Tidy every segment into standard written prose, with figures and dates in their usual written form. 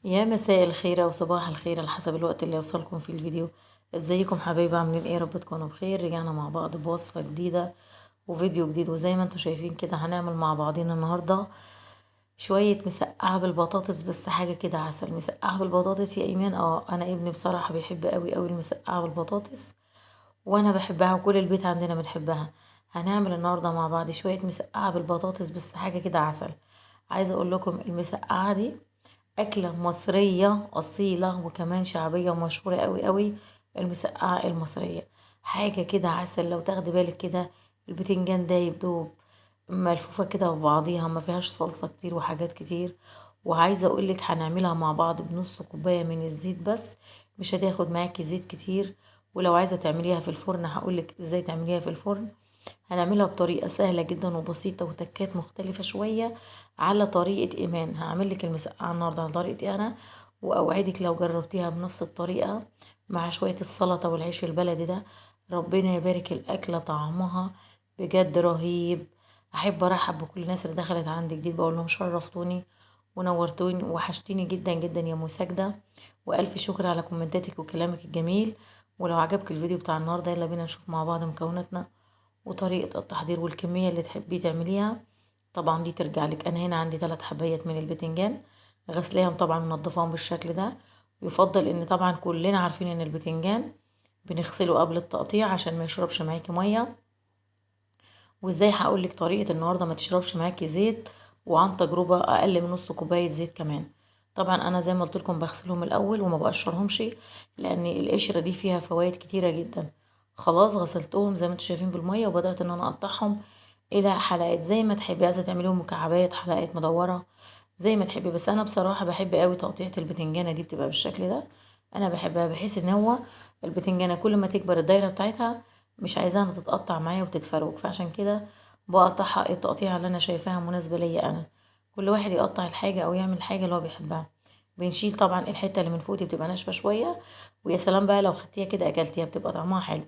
يا مساء الخير او صباح الخير على حسب الوقت اللي يوصلكم في الفيديو. ازيكم حبايبي؟ عاملين ايه؟ رب تكونوا بخير. رجعنا مع بعض بوصفة جديدة وفيديو جديد، وزي ما انتم شايفين كده هنعمل مع بعضين النهاردة شوية مسقعة بالبطاطس، بس حاجة كده عسل. مسقعة بالبطاطس يا ايمان؟ انا ابني بصراحة بيحب قوي قوي المسقعة بالبطاطس، وانا بحبها وكل البيت عندنا بنحبها. هنعمل النهاردة مع بعض شوية مسقعة بالبطاطس، بس حاجة كده عسل. عايزة اقول لكم المسقعة دي أكلة مصرية أصيلة وكمان شعبية ومشهورة قوي قوي. المسقعة المصرية حاجة كده عسل. لو تاخدي بالك كده البتنجان دايب دوب، ملفوفة كده في بعضيها، ما فيهاش صلصة كتير وحاجات كتير. وعايزة اقولك هنعملها مع بعض بنص كوباية من الزيت بس، مش هتاخد معاكي زيت كتير. ولو عايزة تعمليها في الفرن هقولك ازاي تعمليها في الفرن. هنعملها بطريقة سهلة جدا وبسيطة وتكات مختلفة شوية على طريقة إيمان. هعملك المسقعة النهاردة على طريقتي أنا، وأوعدك لو جربتيها بنفس الطريقة مع شوية السلطة والعيش البلدي ده، ربنا يبارك الأكلة طعمها بجد رهيب. أحب أرحب بكل الناس اللي دخلت عندي جديد، بقول لهم شرفتوني ونورتوني وحشتيني جدا جدا يا مساجدة. وألف شكر على كومنتاتك وكلامك الجميل. ولو عجبك الفيديو بتاع النهاردة يلا بينا نشوف مع بعض مكوناتنا وطريقة التحضير والكمية اللي تحبي تعمليها. طبعا دي ترجع لك. انا هنا عندي 3 حبايات من البتنجان، غسلاهم طبعا منضفاهم بالشكل ده. يفضل ان طبعا كلنا عارفين ان البتنجان بنغسله قبل التقطيع عشان ما يشربش معاكي ميه. وازاي هقولك طريقة النهاردة ما تشربش معاكي زيت، وعن تجربة اقل من نص كوباية زيت كمان. طبعا انا زي ما قلت لكم بغسلهم الاول وما بقشرهمش، لان القشرة دي فيها فوائد كتيرة جدا. خلاص غسلتهم زي ما انتم شايفين بالمية، وبدأت ان انا اقطعهم الى حلقات زي ما تحبي. عايزة تعمليهم مكعبات، حلقات مدورة، زي ما تحبي. بس انا بصراحة بحب قوي تقطيعة البتنجانة دي بتبقى بالشكل ده. انا بحبها بحيث ان هو البتنجانة كل ما تكبر الدايرة بتاعتها مش عايزاها تتقطع معايا وتتفروك، فعشان كده بقطعها التقطيعة اللي انا شايفاها مناسبة ليا انا. كل واحد يقطع الحاجة او يعمل الحاجة اللي هو بيحبها. بنشيل طبعا الحتة اللي من فوق دي بتبقى ناشفة شوية، ويا سلام بقى لو خدتيها كده اكلتيها بتبقى طعمها حلو.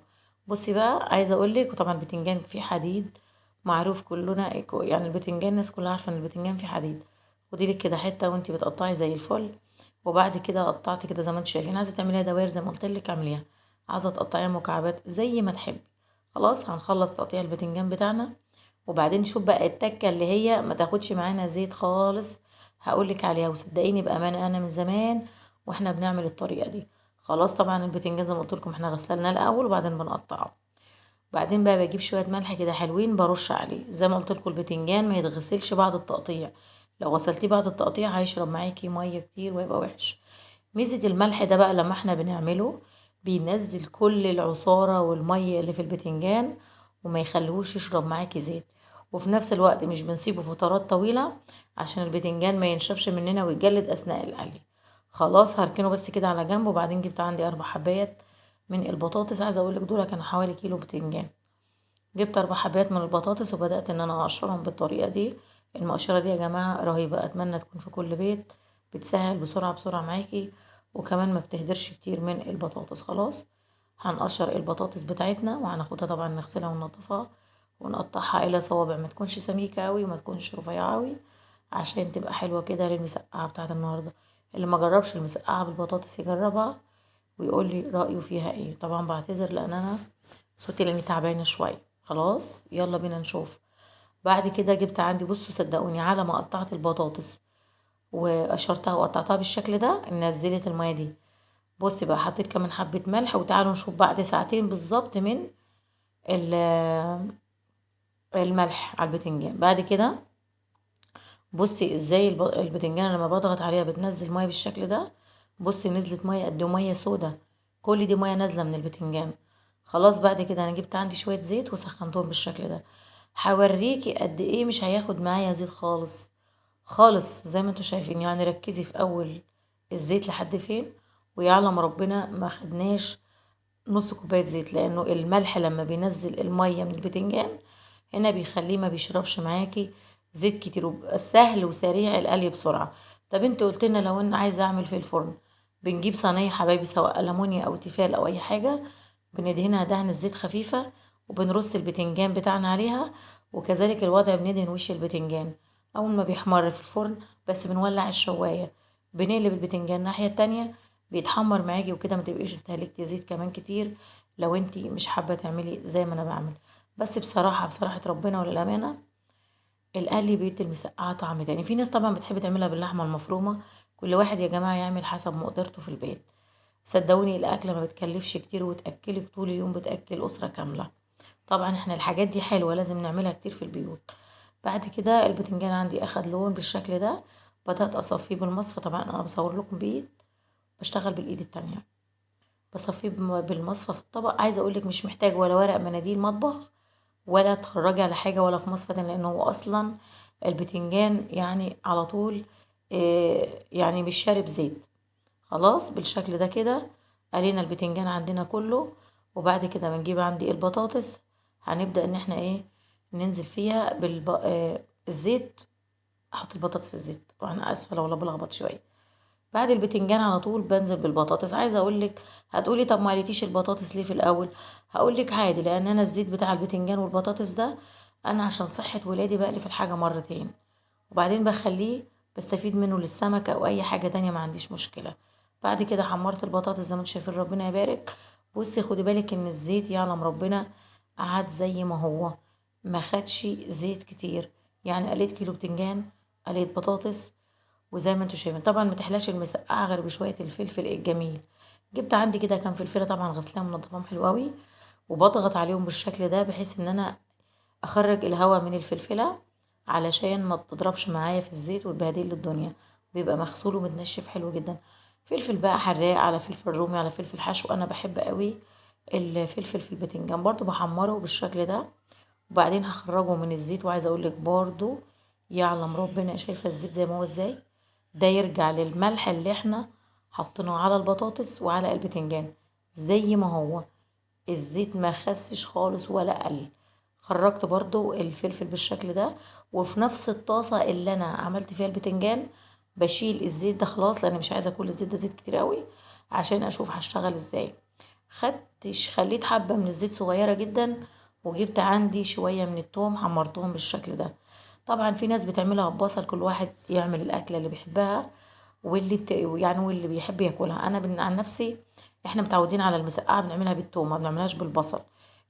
بصي بقى عايزة اقولك، وطبعا البتنجان فيه حديد معروف كلنا، يعني البتنجان الناس كلها عارفة ان البتنجان فيه حديد. خديلك كده حتة وانتي بتقطعي زي الفل. وبعد كده قطعتي كده زي ما انتوا شايفين. عايزة تعمليها دواير زي ما قلتلك اعمليها، عايزة تقطعيها مكعبات زي ما تحبي. خلاص هنخلص تقطيع البتنجان بتاعنا، وبعدين نشوف بقى التكة اللي هي ما تاخدش معانا زيت خالص هقولك عليها. وصدقيني بأمانة انا من زمان واحنا بنعمل الطريقة دي. خلاص طبعا البتنجان زي ما قلت لكم احنا غسلناه الاول وبعدين بنقطعه. بعدين بقى بجيب شوية ملح كده حلوين برش عليه. زي ما قلت لكم البتنجان ما يتغسلش بعد التقطيع، لو غسلتيه بعد التقطيع هيشرب معاكي مية كتير ويبقى وحش. ميزة الملح ده بقى لما احنا بنعمله بينزل كل العصارة والمية اللي في البتنجان وما يخليهوش يشرب معاكي زيت. وفي نفس الوقت مش بنسيبه فترات طويلة عشان البتنجان ما ينشفش مننا ويتجلد أثناء القلي. خلاص هركنه بس كده على جنب. وبعدين جبت عندي 4 حبايات من البطاطس. عايزة اقولك دول كانوا حوالي كيلو بتنجان. جبت 4 حبايات من البطاطس وبدأت ان انا اقشرهم بالطريقة دي. المقشرة دي يا جماعة رهيبة، اتمنى تكون في كل بيت، بتسهل بسرعة بسرعة معاكي، وكمان ما بتهدرش كتير من البطاطس. خلاص هنقشر البطاطس بتاعتنا وهناخدها طبعا نغسلها وننضفها ونقطعها الى صوابع، ما تكونش سميكة قوي وما تكونش رفيعة قوي، عشان تبقى حلوة كده للمسقعة بتاعت النهاردة. اللي ما جربش المسقعة بالبطاطس يجربها ويقول لي رأيه فيها ايه. طبعا بعتذر لان انا صوتي لاني تعبانة شوية. خلاص يلا بينا نشوف. بعد كده جبت عندي، بصوا صدقوني على ما قطعت البطاطس وقشرتها وقطعتها بالشكل ده نزلت المية دي. بصي بقى حطيت كمان حبة ملح. وتعالوا نشوف بعد ساعتين بالظبط من الملح على البتنجان. بعد كده بصي ازاي البتنجان لما بضغط عليها بتنزل مية بالشكل ده. بصي نزلت مية قد مية سودا، كل دي مية نازلة من البتنجان. خلاص بعد كده انا جبت عندي شوية زيت وسخنتهم بالشكل ده. هوريكي قد ايه مش هياخد معايا زيت خالص خالص زي ما انتوا شايفين. يعني ركزي في اول الزيت لحد فين، ويعلم ربنا ما خدناش نص كوباية زيت، لانه الملح لما بينزل المية من البتنجان هنا بيخليه ما بيشربش معاكي زيت كتير، وبيبقى سهل وسريع القلي بسرعة. طب انت قلت لنا لو انا عايزة اعمل في الفرن، بنجيب صينية حبايبي سواء ألمونيا او تيفال او اي حاجة، بندهنها دهنة زيت خفيفة وبنرص البتنجان بتاعنا عليها. وكذلك الوضع بندهن وش البتنجان اول ما بيحمر في الفرن، بس بنولع الشواية بنقلب البتنجان الناحية التانية بيتحمر معاكي وكده، ما تبقيش استهلكتي زيت كمان كتير لو انتي مش حابة تعملي زي ما انا بعمل. بس بصراحة ربنا وللأمانة القلي بيدي المسقعة طعم تاني. في ناس طبعا بتحب تعملها باللحمة المفرومة، كل واحد يا جماعة يعمل حسب مقدرته في البيت. صدقوني الأكلة ما بتكلفش كتير وتأكلك طول اليوم، بتأكل أسرة كاملة. طبعا احنا الحاجات دي حلوة لازم نعملها كتير في البيوت. بعد كده البتنجان عندي اخد لون بالشكل ده، بدأت اصفيه بالمصفى. طبعا انا بصور لكم بايد، بشتغل بالايد التانية، بصفيه بالمصفى في الطبق. عايزة اقولك مش محتاج ولا ورق مناديل مطبخ ولا تخرجي على حاجة ولا في مصفى تاني، لان هو اصلا البتنجان يعني على طول يعني مش شارب زيت. خلاص بالشكل ده كده قلينا البتنجان عندنا كله. وبعد كده بنجيب عندي البطاطس، هنبدأ ان احنا ننزل فيها الزيت. احط البطاطس في الزيت، وانا اسفه لو بلخبط شويه. بعد البتنجان على طول بنزل بالبطاطس. عايزه اقولك هتقولي طب ما قليتيش البطاطس ليه في الاول؟ هقولك عادي، لان انا الزيت بتاع البتنجان والبطاطس ده انا عشان صحه ولادي بقلي في الحاجه مرتين، وبعدين بخليه بستفيد منه للسمكة او اي حاجة تانية، ما عنديش مشكلة. بعد كده حمرت البطاطس زي ما انتم شايفين، ربنا يبارك. بصي خدي بالك ان الزيت يعلم ربنا قعد زي ما هو، ما خدش زيت كتير. يعني قليت كيلو بتنجان، قليت بطاطس. وزي ما انتم شايفين طبعا ما تحلاش المسقعه غير بشويه الفلفل الجميل. جبت عندي كده كام فلفله طبعا غسلاهم منضفاهم حلو قوي، وبضغط عليهم بالشكل ده بحيث ان انا اخرج الهواء من الفلفله علشان ما تضربش معايا في الزيت وتبهدل لي الدنيا. بيبقى مغسول ومتنشف حلو جدا. فلفل بقى حراق على فلفل رومي على فلفل حشو، انا بحب قوي الفلفل في البتنجان برضو بحمره بالشكل ده. وبعدين هخرجه من الزيت، وعايزه اقول لك برضو يعلم ربنا، شايفه الزيت زي ما هو ازاي، ده يرجع للملح اللي احنا حطيناه على البطاطس وعلى البتنجان زي ما هو. الزيت ما خسش خالص ولا قل. خرجت برضو الفلفل بالشكل ده، وفي نفس الطاسة اللي انا عملت فيها البتنجان بشيل الزيت ده خلاص، لان مش عايزة كل الزيت ده زيت كتير قوي عشان اشوف هشتغل ازاي. خليت حبة من الزيت صغيرة جدا، وجبت عندي شوية من التوم حمرتهم بالشكل ده. طبعا في ناس بتعملها ببصل، كل واحد يعمل الأكلة اللي بيحبها واللي بيحب ياكلها. انا عن نفسي احنا متعودين على المسقعه بنعملها بالثوم، ما بنعملهاش بالبصل.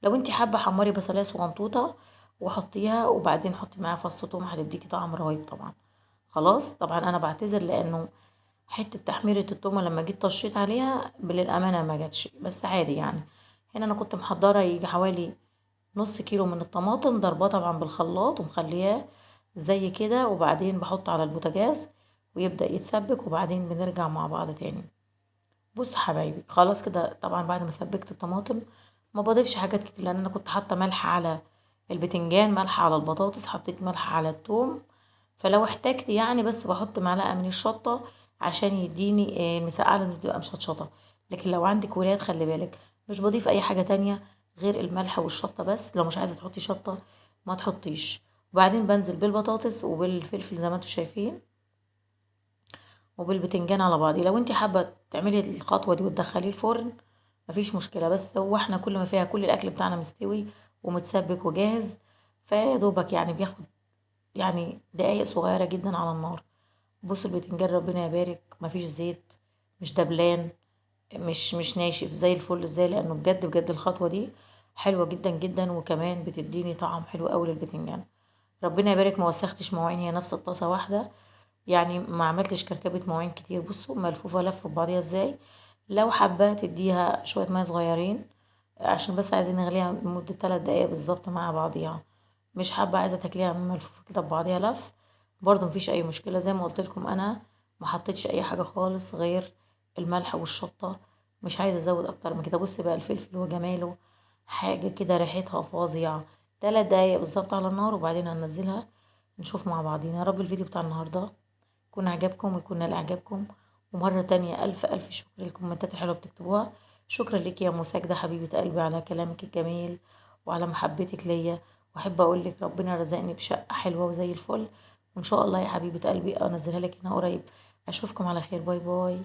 لو انت حابه حمري بصلايه صغنطوطه وحطيها، وبعدين حطي معاها فص ثوم، هتديكي طعم رهيب طبعا. خلاص طبعا انا بعتذر لانه حته تحميره التومه لما جيت طشيت عليها للامانه ما جاتش، بس عادي يعني. هنا انا كنت محضره يجي حوالي نص كيلو من الطماطم، ضرباه طبعا بالخلاط ومخلياه زي كده، وبعدين بحط على البوتاجاز ويبدأ يتسبك، وبعدين بنرجع مع بعض تاني. بص حبايبي خلاص كده طبعا بعد ما سبكت الطماطم ما بضيفش حاجات كتير، لان انا كنت حاطه ملح على البتنجان، ملح على البطاطس، حطيت ملح على الثوم. فلو احتجت يعني بس بحط معلقه من الشطه عشان يديني المسقعه لازم تبقى مشطشطه. لكن لو عندك ولاد خلي بالك مش بضيف اي حاجه تانية غير الملح والشطه بس. لو مش عايزه تحطي شطه ما تحطيش. وبعدين بنزل بالبطاطس وبالفلفل زي ما انتم شايفين وبالبتنجان على بعض. لو انت حابه تعملي الخطوه دي وتدخليه الفرن مفيش مشكله، بس هو احنا كل ما فيها كل الاكل بتاعنا مستوي ومتسبك وجاهز، فيا دوبك يعني بياخد يعني دقايق صغيره جدا على النار. بصوا البتنجان ربنا يبارك مفيش زيت، مش دبلان، مش ناشف زي الفل ازاي، لانه بجد بجد الخطوه دي حلوه جدا جدا، وكمان بتديني طعم حلو قوي للبتنجان. ربنا يبارك ما وسختش مواعين، هي نفس الطاسه واحده يعني، ما عملتش كركبة مواعين كتير. بصوا ملفوفة لف في بعضيها ازاي. لو حابة تديها شوية مية صغيرين عشان بس عايزين نغليها لمدة 3 دقايق بالظبط مع بعضيها، مش حابة عايزة تاكليها ملفوفة كده ببعضيها لف، برضو مفيش اي مشكلة. زي ما قلت لكم انا ما حطيتش اي حاجة خالص غير الملح والشطة، مش عايزة ازود اكتر من كده. بصي بقى الفلفل وجماله حاجة كده ريحتها فظيعة. 3 دقايق بالظبط على النار وبعدين هننزلها نشوف مع بعضينا. يا رب الفيديو بتاع النهارده يكون عجبكم ويكون نال اعجابكم. ومرة تانية الف الف شكر للكومنتات الحلوة بتكتبوها. شكرا لك يا مساجدة حبيبة قلبي على كلامك الجميل وعلى محبتك ليا. واحب اقول لك ربنا رزقني بشقة حلوة وزي الفل، وان شاء الله يا حبيبة قلبي انزلها لك هنا قريب. اشوفكم على خير، باي باي.